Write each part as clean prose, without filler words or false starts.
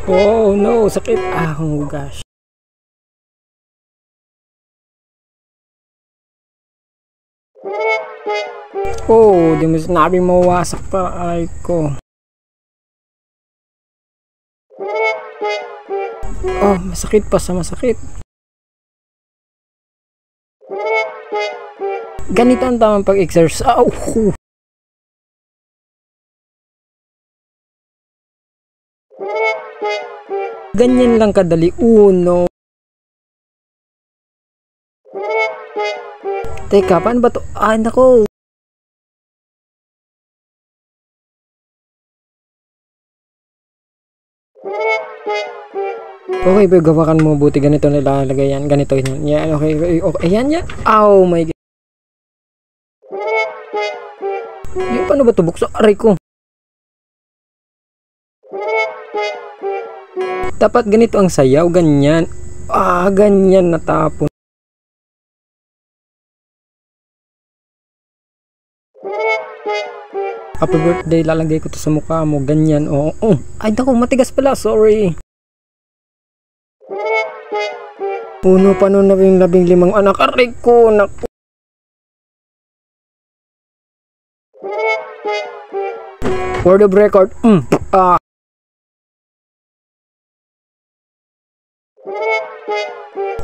Oh no, sakit. Ah, oh gosh. Oh, di mo sinabi mawasak pa. Ay ko. Oh, masakit pa sa masakit. Ganito ang tamang pag-exercise. Oh, ganyan lang kadali. Uno. Teka, paano ba to? Ay, nako. Okay, pero gawakan mo buti. Ganito nilalagay yan. Ganito yun. Yan, okay. Okay, ayan, yan. Oh my God. Yung paano ba to? Bukso. Aray ko. Dapat ganito ang sayaw. Ganyan. Ah, ganyan natapon. Happy birthday, lalagay ko to sa mukha mo. Ganyan. Oo. Oh. Ay, naku, matigas pala. Sorry. Puno pa nun na yung 15 anak. Aray ko. Naku. For the record. Ah.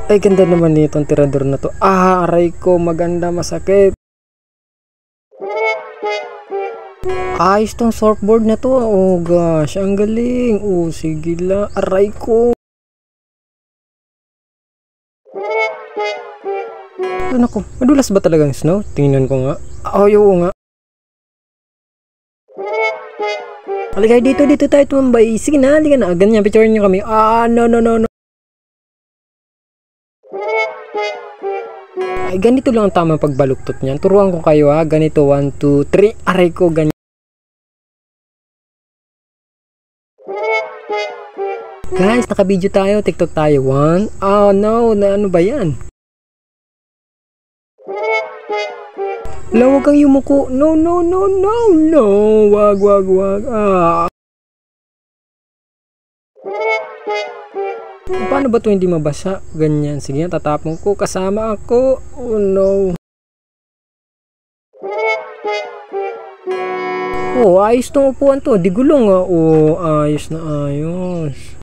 Ay, ganda naman nitong tirador na to. Ah, aray ko. Maganda, masakit. Ayos tong surfboard na to. Oh gosh, ang galing. Oh, sige la. Aray ko. Ano ko? Madulas ba talagang snow? Tingnan ko nga. Oh, oo nga. Halika dito tayo tumambay. Sige na, halika na. Ganyan, picturein nyo kami. Ah, no. Ay, ganito lang ang tamang pagbaluktot niyan. Turuan ko kayo ha. Ganito, 1, 2, 3. Aray ko, ganyan. Guys, naka-video tayo, TikTok tayo. 1. Oh no, na ano ba yan? Huwag kang yumuko. No. Wag. Ah. Paano ba to hindi mabasa? Ganyan. Sige, tatapon ko. Kasama ako. Oh no. Oh, ayos tong upuan to. Di gulong ah. Oh, ayos na ayos.